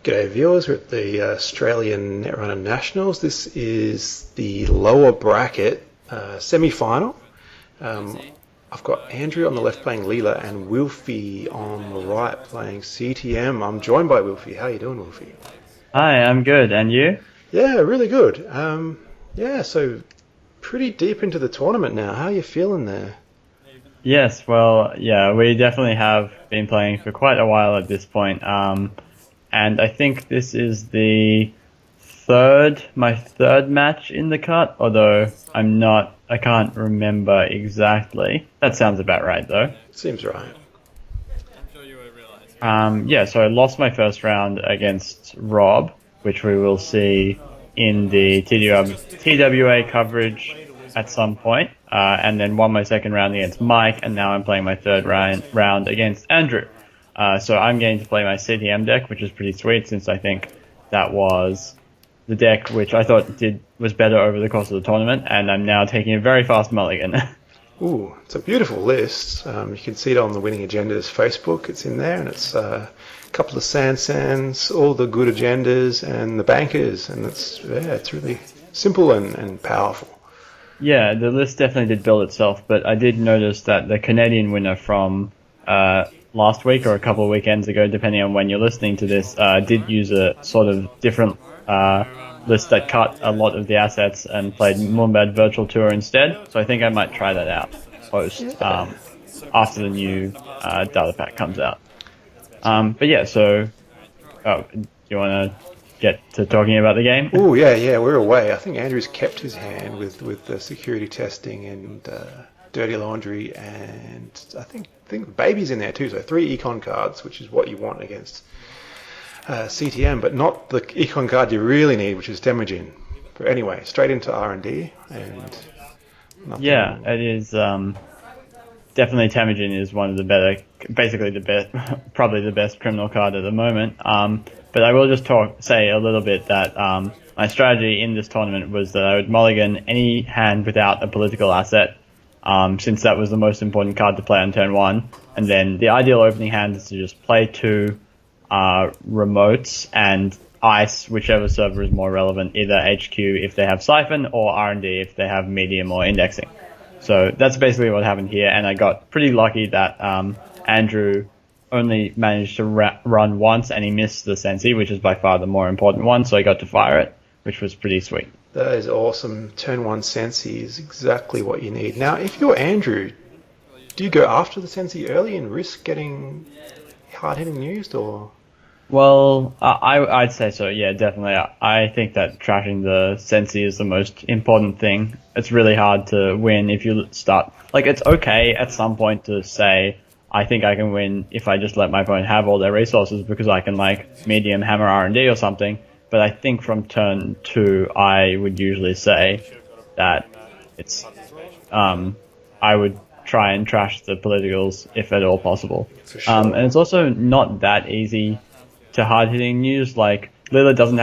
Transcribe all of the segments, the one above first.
G'day viewers, we're at the Australian Netrunner Nationals. This is the lower bracket semi-final. I've got Andrew on the left playing Leela and Wilfy on the right playing CtM. I'm joined by Wilfy. How you doing, Wilfy? Hi, I'm good. And you? Yeah, really good. So pretty deep into the tournament now. How are you feeling there? Yes, well, yeah, we definitely have been playing for quite a while at this point. And I think this is my third match in the cut, although I can't remember exactly. That sounds about right, though. Seems right. So I lost my first round against Rob, which we will see in the TWA coverage at some point, and then won my second round against Mike, and now I'm playing my third round against Andrew. So I'm getting to play my CtM deck, which is pretty sweet, since I think that was the deck which I thought was better over the course of the tournament, and I'm now taking a very fast mulligan. Ooh, it's a beautiful list. You can see it on the Winning Agendas Facebook. It's in there, and it's a couple of Sands, all the good agendas, and the bankers, and it's really simple and powerful. Yeah, the list definitely did build itself, but I did notice that the Canadian winner from last week or a couple of weekends ago, depending on when you're listening to this, did use a sort of different list that cut a lot of the assets and played Moonbad Virtual Tour instead. So I think I might try that out after the new data pack comes out. Do you want to get to talking about the game? Oh yeah, we're away. I think Andrew's kept his hand with the security testing and dirty laundry, and I think baby's in there too. So 3 econ cards, which is what you want against CtM, but not the econ card you really need, which is Temujin. But anyway, straight into R&D and nothing. Yeah, it is. Definitely, Temujin is one of the better, basically the best, probably the best criminal card at the moment. But I will just say a little bit that my strategy in this tournament was that I would mulligan any hand without a political asset, since that was the most important card to play on turn 1. And then the ideal opening hand is to just play 2 remotes and ice whichever server is more relevant, either HQ if they have Siphon or R&D if they have medium or indexing. So that's basically what happened here, and I got pretty lucky that Andrew only managed to run once, and he missed the Sensi, which is by far the more important one, so I got to fire it, which was pretty sweet. That is awesome. Turn 1 Sensi is exactly what you need. Now, if you're Andrew, do you go after the Sensi early and risk getting hard-hitting used, or...? Well, I'd say so, yeah, definitely. I think that trashing the Sensi is the most important thing. It's really hard to win if you start... Like, it's okay at some point to say, I think I can win if I just let my opponent have all their resources because I can, medium hammer R&D or something. But I think from turn 2, I would usually say that it's... I would try and trash the politicals if at all possible. For sure. And it's also not that easy to hard-hitting news. Like, Leela doesn't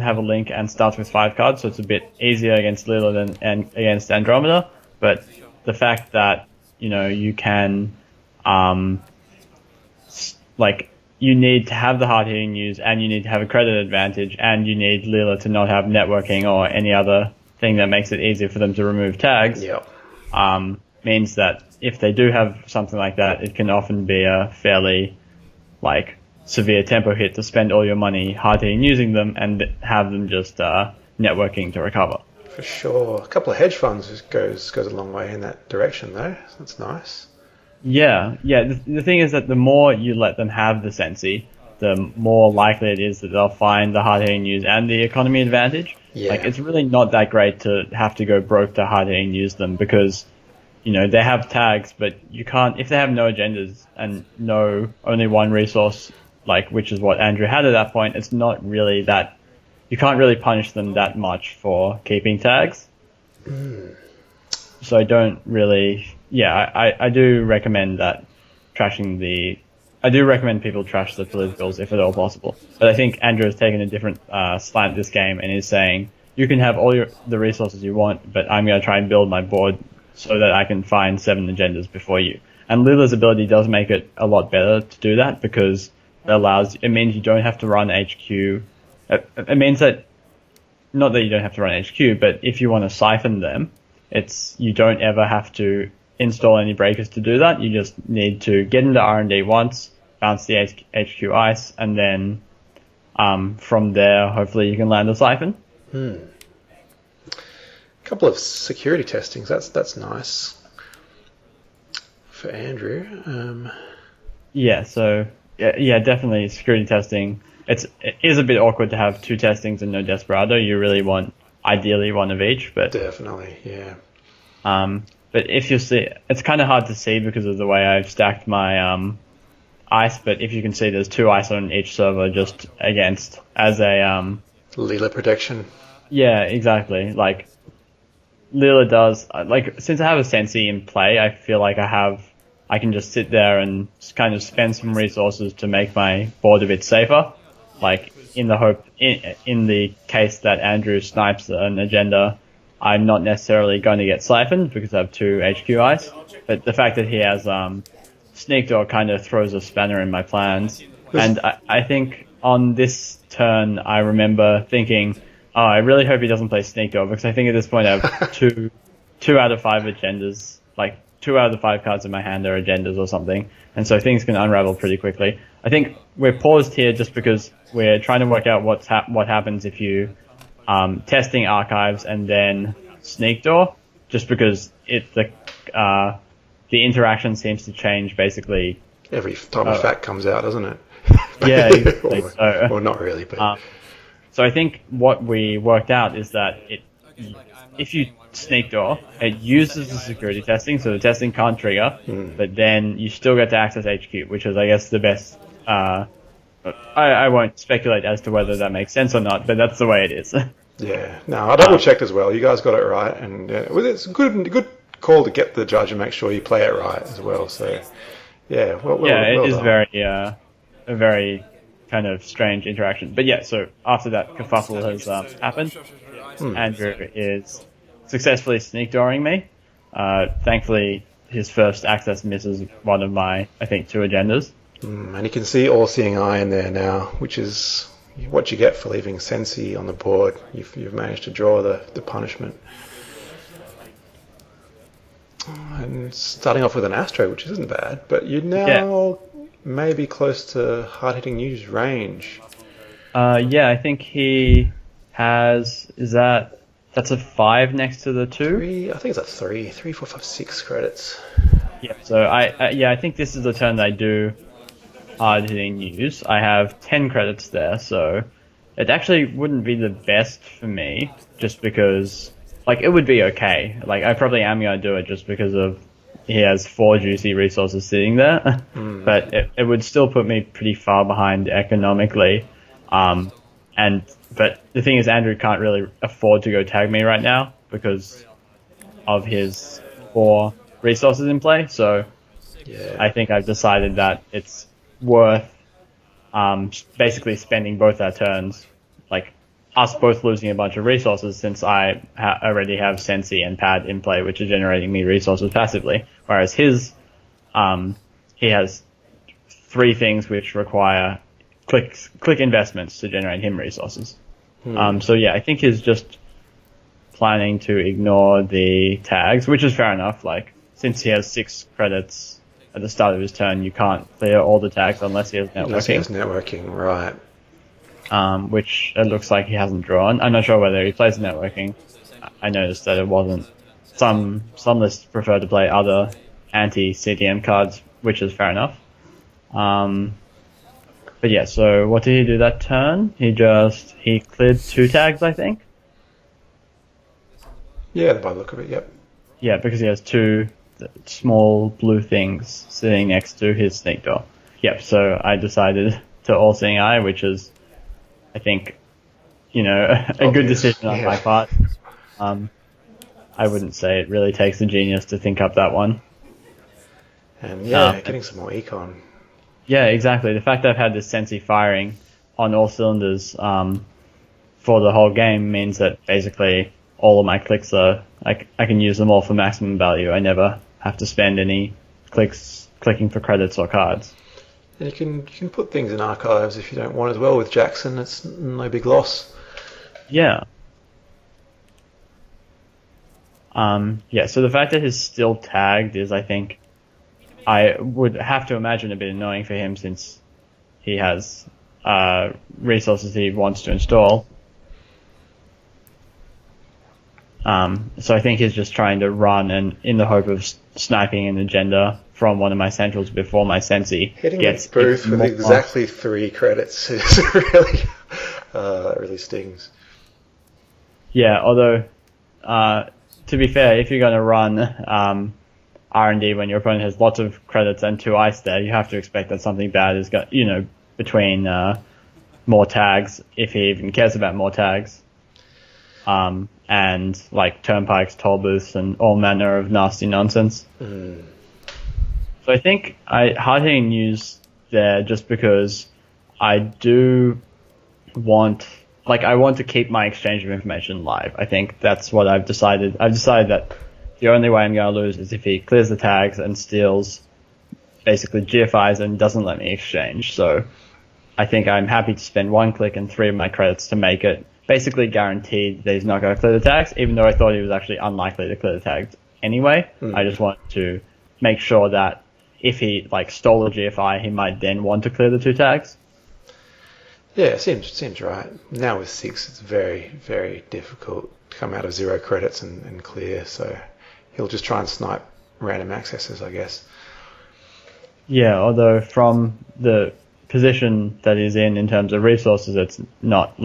have a link and starts with 5 cards, so it's a bit easier against Leela than against Andromeda. But the fact that, you can, you need to have the hard-hitting news, and you need to have a credit advantage, and you need Leela to not have networking or any other thing that makes it easier for them to remove tags. Yep. Means that if they do have something like that, it can often be a fairly severe tempo hit to spend all your money hard-hitting using them and have them just networking to recover. For sure. A couple of hedge funds goes a long way in that direction, though. That's nice. Yeah. The thing is that the more you let them have the Sensi, the more likely it is that they'll find the hard-hitting use and the economy advantage. Yeah. It's really not that great to have to go broke to hard-hitting use them because... they have tags, but you can't, if they have no agendas and only one resource, which is what Andrew had at that point, it's not really that, you can't really punish them that much for keeping tags. So I don't really, I do recommend people trash the politicals if at all possible. But I think Andrew has taken a different slant this game and is saying, you can have all the resources you want, but I'm going to try and build my board so that I can find 7 agendas before you. And Leela's ability does make it a lot better to do that because it means you don't have to run HQ. It means that, not that you don't have to run HQ, but if you want to siphon them, you don't ever have to install any breakers to do that. You just need to get into R&D once, bounce the HQ ice, and then from there, hopefully you can land a siphon. A couple of security testings. That's nice for Andrew. Yeah, so definitely security testing. It is a bit awkward to have 2 testings and no Desperado. You really want, ideally, one of each, but definitely, yeah. But if you see, it's kind of hard to see because of the way I've stacked my ice. But if you can see, there's 2 ice on each server just as a Leela protection. Yeah, exactly. Like Leela does. Since I have a Sensi in play, I feel like I can just sit there and kind of spend some resources to make my board a bit safer. Like in the case that Andrew snipes an agenda, I'm not necessarily going to get siphoned because I have 2 HQ ice. But the fact that he has Sneak Door kind of throws a spanner in my plans. And I think on this turn, I remember thinking, oh, I really hope he doesn't play Sneak Door, because I think at this point I have two out of 5 agendas, like 2 out of the 5 cards in my hand are agendas or something, and so things can unravel pretty quickly. I think we're paused here just because we're trying to work out what happens if you testing archives and then Sneak Door, just because the interaction seems to change basically every time a fact comes out, doesn't it? Yeah, exactly. Well, not really, but so I think what we worked out is that if you Sneak Door, it uses the security testing, so the testing can't trigger, but then you still get to access HQ, which is, I guess, the best. I won't speculate as to whether that makes sense or not, but that's the way it is. Yeah, no, I double checked as well. You guys got it right, and it's a good call to get the judge and make sure you play it right as well. So, yeah, well it is done. a very kind of strange interaction. But yeah, so after that kerfuffle has happened, Andrew is successfully sneak dooring me. Thankfully, his first access misses one of my, I think, 2 agendas. And you can see All-Seeing Eye in there now, which is what you get for leaving Sensi on the board. You've managed to draw the punishment. And starting off with an Astro, which isn't bad, but you're now maybe close to hard-hitting news range. I think he has... That's a 5 next to the 2? I think it's a 3, 4, 5, 6 credits. Yeah, so I think this is the turn that I do hard-hitting news. I have 10 credits there, so it actually wouldn't be the best for me, just because, like, it would be okay. Like, I probably am going to do it just because of he has 4 juicy resources sitting there, but it would still put me pretty far behind economically. But the thing is, Andrew can't really afford to go tag me right now because of his 4 resources in play, so I think I've decided that it's worth basically spending both our turns, like us both losing a bunch of resources, since I already have Sensi and Pad in play, which are generating me resources passively, whereas his he has 3 things which require click investments to generate him resources. So yeah, I think he's just planning to ignore the tags, which is fair enough. Like, since he has 6 credits at the start of his turn, you can't clear all the tags unless he has networking. Unless he has networking, right. Which it looks like he hasn't drawn. I'm not sure whether he plays networking. I noticed that it wasn't. Some lists prefer to play other anti-CtM cards, which is fair enough. But yeah, so what did he do that turn? He cleared 2 tags, I think? Yeah, by the look of it, yep. Yeah, because he has 2 small blue things sitting next to his Sneak Door. Yep, so I decided to All-Seeing Eye, which is, I think, a good decision on my part. I wouldn't say it really takes a genius to think up that one. And getting some more econ. Yeah, exactly. The fact that I've had this Sensi firing on all cylinders for the whole game means that basically all of my clicks I can use them all for maximum value. I never have to spend any clicking for credits or cards. And you can put things in archives if you don't want as well with Jackson. It's no big loss. Yeah. Yeah, so the fact that he's still tagged is, I think, I would have to imagine a bit annoying for him since he has resources he wants to install. So I think he's just trying to run and in the hope of sniping an agenda from one of my centrals before my Sensi Hitting gets the booth with exactly 3 credits is really, really stings. Yeah, although, to be fair, if you're going to run R&D when your opponent has lots of credits and 2 ice there, you have to expect that something bad is got, between more tags, if he even cares about more tags, and like turnpikes, toll booths, and all manner of nasty nonsense. So I think hard-hitting news there just because I do want to keep my exchange of information live. I think that's what I've decided. I've decided that the only way I'm going to lose is if he clears the tags and steals basically GFIs and doesn't let me exchange. So I think I'm happy to spend 1 click and 3 of my credits to make it basically guaranteed that he's not going to clear the tags, even though I thought he was actually unlikely to clear the tags anyway. I just want to make sure that if he stole a GFI, he might then want to clear the 2 tags. Yeah, seems right. Now with 6, it's very, very difficult to come out of 0 credits and clear, so he'll just try and snipe random accesses, I guess. Yeah, although from the position that he's in terms of resources, it's not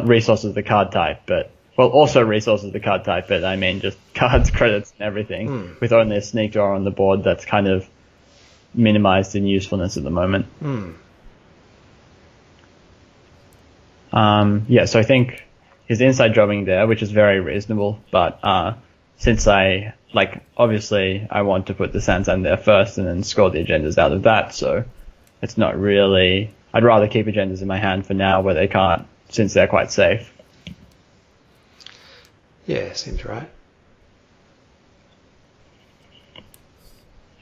resources of the card type, but, well, also resources of the card type, but I mean just cards, credits, and everything, with only a sneak draw on the board that's kind of minimized in usefulness at the moment. Yeah, so I think his inside jobbing there, which is very reasonable, but since obviously I want to put the Sansan there first and then score the agendas out of that, so it's not really... I'd rather keep agendas in my hand for now where they can't, since they're quite safe. Yeah, seems right.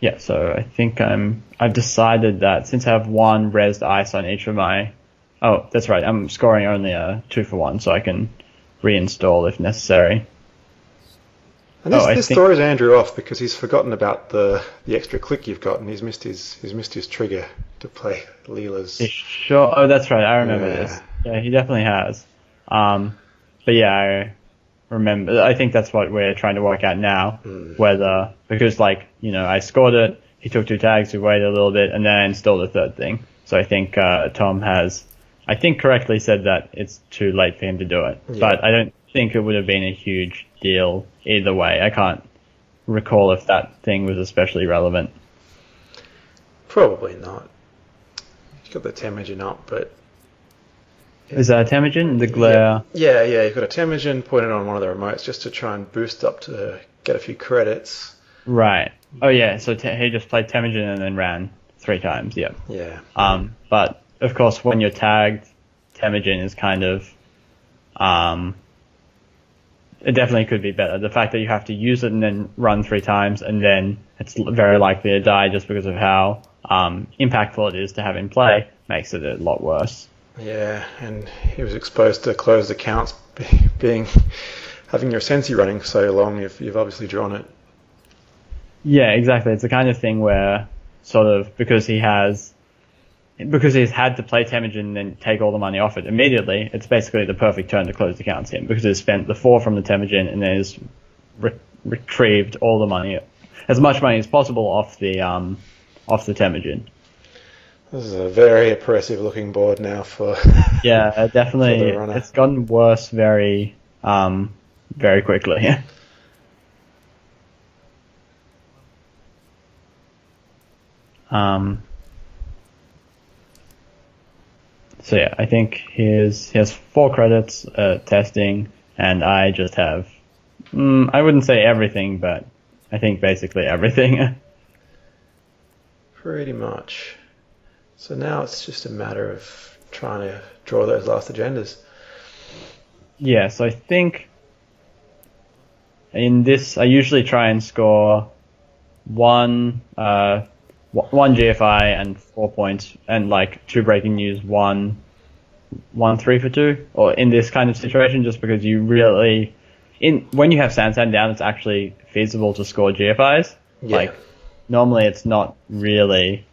Yeah, so I think I've decided that since I have 1 resed ice on each of my... Oh, that's right, I'm scoring only a 2-for-1, so I can reinstall if necessary. And this throws Andrew off because he's forgotten about the extra click you've got, and he's missed his trigger to play Leela's. Sure. Oh, that's right. I remember this. Yeah, he definitely has. But yeah, I remember. I think that's what we're trying to work out now. Whether because I scored it, he took 2 tags, we waited a little bit, and then I installed a 3rd thing. So I think Tom has, I think, correctly said that it's too late for him to do it. Yeah. But I don't think it would have been a huge deal either way. I can't recall if that thing was especially relevant. Probably not. You've got the Temujin up, but... Is that a Temujin? The glare? Yeah, you've got a Temujin pointed on one of the remotes just to try and boost up to get a few credits. Right. Oh yeah, so he just played Temujin and then ran 3 times, yeah. Yeah. But, of course, when you're tagged, Temujin is kind of... it definitely could be better. The fact that you have to use it and then run 3 times, and then it's very likely to die just because of how impactful it is to have in play, makes it a lot worse. Yeah, and he was exposed to closed accounts having your Sensi running so long, you've obviously drawn it. Yeah, exactly. It's the kind of thing where sort of because he's had to play Temujin and then take all the money off it immediately, it's basically the perfect turn to close the accounts in because he's spent the 4 from the Temujin and then has retrieved all the money, as much money as possible off the Temujin. This is a very oppressive looking board now for... Yeah, definitely. For it's gotten worse very quickly. So yeah, I think he has 4 credits testing, and I just have, I wouldn't say everything, but I think basically everything. Pretty much. So now it's just a matter of trying to draw those last agendas. Yeah, so I think in this, I usually try and score 1 one GFI and 4 points, and like 2 breaking news, one 3 for 2, or in this kind of situation, just because you really, when you have Sansan down, it's actually feasible to score GFIs. Yeah. Like, normally it's not really,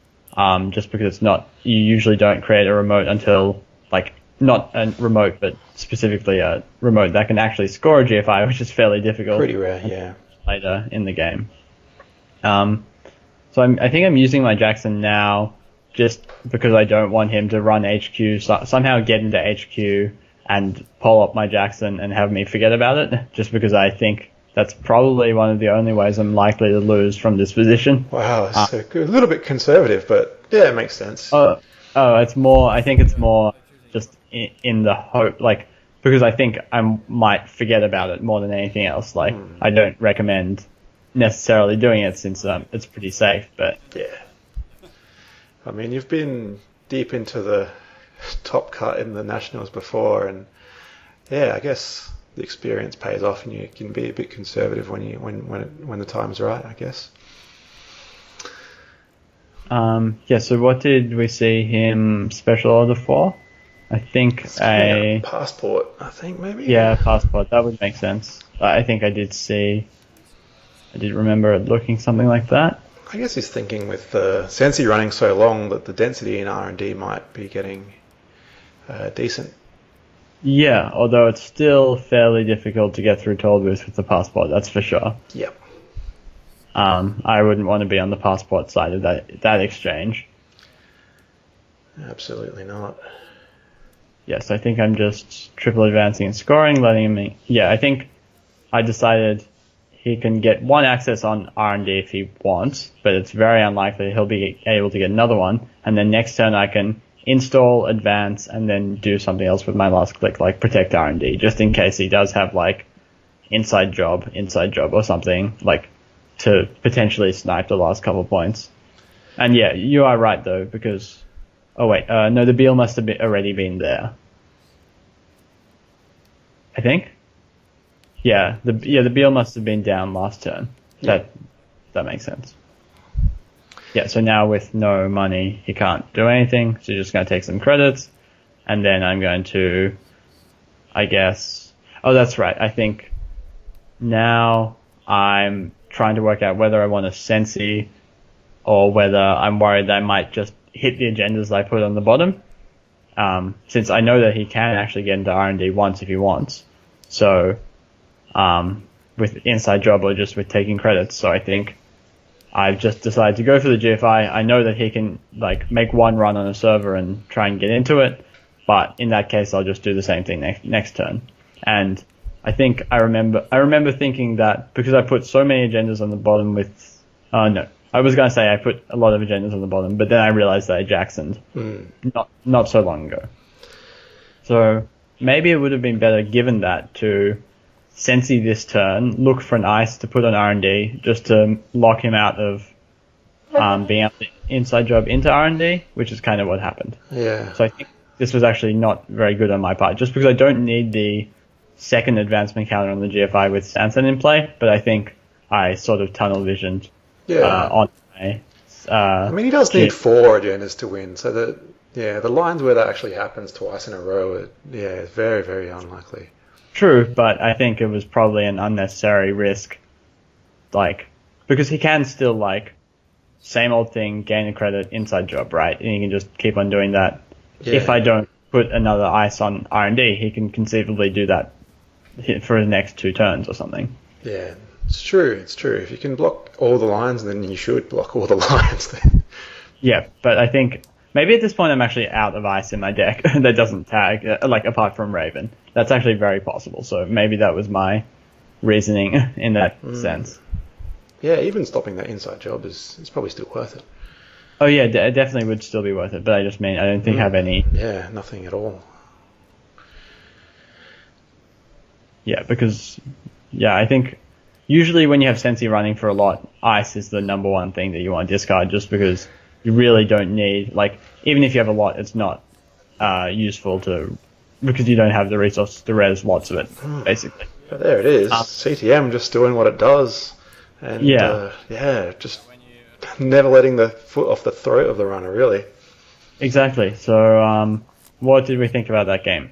just because it's not, you usually don't create a remote until, like, not a remote, but specifically a remote that can actually score a GFI, which is fairly difficult. Pretty rare, yeah. Later in the game. So I think I'm using my Jackson now just because I don't want him to run HQ, somehow get into HQ and pull up my Jackson and have me forget about it, just because I think that's probably one of the only ways I'm likely to lose from this position. Wow, so a little bit conservative, but yeah, it makes sense. It's more, I think it's more just in the hope, like, because I think I might forget about it more than anything else. Like, I don't recommend necessarily doing it since it's pretty safe, but yeah. I mean, you've been deep into the top cut in the Nationals before, and yeah, I guess the experience pays off, and you can be a bit conservative when the time's right, I guess. So what did we see him special order for? I think a passport, I think, maybe? Yeah, passport. That would make sense. I think I did remember it looking something like that. I guess he's thinking with Sensi running so long that the density in R&D might be getting decent. Yeah, although it's still fairly difficult to get through Toll Booth with the passport, that's for sure. Yep. I wouldn't want to be on the passport side of that exchange. Absolutely not. Yes, I think I'm just triple advancing and scoring, letting him... Yeah, I think I decided he can get one access on R&D if he wants, but it's very unlikely he'll be able to get another one. And then next turn I can install, advance, and then do something else with my last click, like protect R&D, just in case he does have, like, inside job or something, like, to potentially snipe the last couple points. And yeah, you are right, though, because... Oh, wait. No, the Beal must have already been there. I think? Yeah, the Beal must have been down last turn. Yeah. That makes sense. Yeah, so now with no money, he can't do anything, so you're just going to take some credits, and then I'm going to, I guess... Oh, that's right. I think now I'm trying to work out whether I want a Sensi or whether I'm worried that I might just hit the agendas I put on the bottom, since I know that he can actually get into R&D once if he wants. So, with inside job or just with taking credits. So I think I've just decided to go for the GFI. I know that he can, like, make one run on a server and try and get into it, but in that case I'll just do the same thing next turn. And I think I remember thinking that because I put so many agendas on the bottom with, no. I was going to say I put a lot of agendas on the bottom, but then I realized that I Jacksoned not so long ago. So maybe it would have been better, given that, to Sensi this turn, look for an ice to put on R&D, just to lock him out of being able to inside job into R&D, which is kind of what happened. Yeah. So I think this was actually not very good on my part, just because I don't need the second advancement counter on the GFI with Sansan in play, but I think I sort of tunnel visioned. On my, I mean, he does need 4 agendas to win, so the lines where that actually happens twice in a row, it's very, very unlikely. True, but I think it was probably an unnecessary risk, like, because he can still, like, same old thing, gain a credit, inside job, right? And he can just keep on doing that. Yeah. If I don't put another ice on R&D, he can conceivably do that for the next 2 turns or something. Yeah. It's true. If you can block all the lines, then you should block all the lines. Then. Yeah, but I think maybe at this point I'm actually out of ice in my deck that doesn't tag, like, apart from Raven. That's actually very possible, so maybe that was my reasoning in that sense. Yeah, even stopping that inside job is probably still worth it. Oh yeah, it definitely would still be worth it, but I just mean I don't think I have any... Yeah, nothing at all. Yeah, because... Yeah, I think... Usually when you have Sensi running for a lot, ice is the number one thing that you want to discard, just because you really don't need, like, even if you have a lot, it's not useful to, because you don't have the resources to res lots of it, basically. But there it is. CtM just doing what it does. And just Never letting the foot off the throat of the runner, really. Exactly. So, what did we think about that game?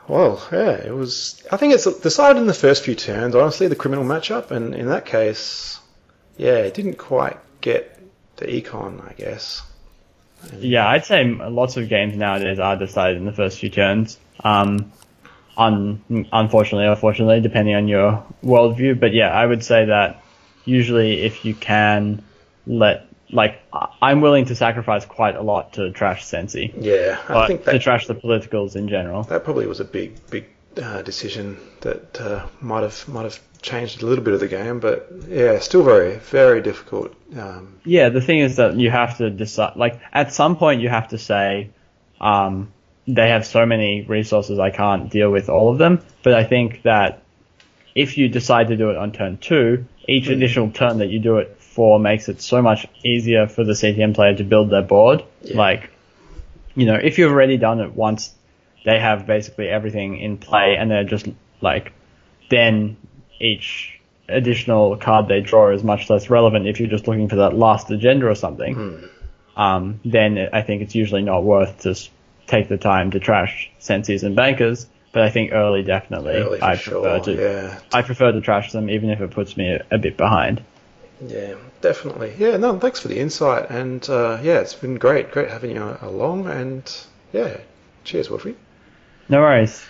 Well, yeah, it was. I think it's decided in the first few turns. Honestly, the criminal matchup, and in that case, yeah, it didn't quite get the econ, I guess. Yeah, I'd say lots of games nowadays are decided in the first few turns. Unfortunately or fortunately, depending on your worldview. But yeah, I would say that usually if you can I'm willing to sacrifice quite a lot to trash Sensi. Yeah, I think that, to trash the politicals in general. That probably was a big decision that might have changed a little bit of the game, but yeah, still very, very difficult. Yeah, the thing is that you have to decide, like, at some point you have to say, they have so many resources, I can't deal with all of them, but I think that if you decide to do it on turn 2, each additional turn that you do it for makes it so much easier for the CTM player to build their board. Yeah. Like, if you've already done it once, they have basically everything in play, and they're just like, then each additional card they draw is much less relevant if you're just looking for that last agenda or something. Then I think it's usually not worth to take the time to trash senses and bankers. But I think early, definitely, I prefer to trash them, even if it puts me a bit behind. Yeah, definitely. Yeah, no, thanks for the insight, and yeah, it's been great having you along, and yeah, cheers, Wilfy. No worries.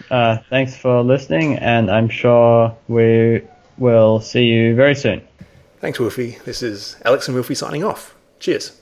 Thanks for listening, and I'm sure we will see you very soon. Thanks, Wilfy. This is Alex and Wilfy signing off. Cheers.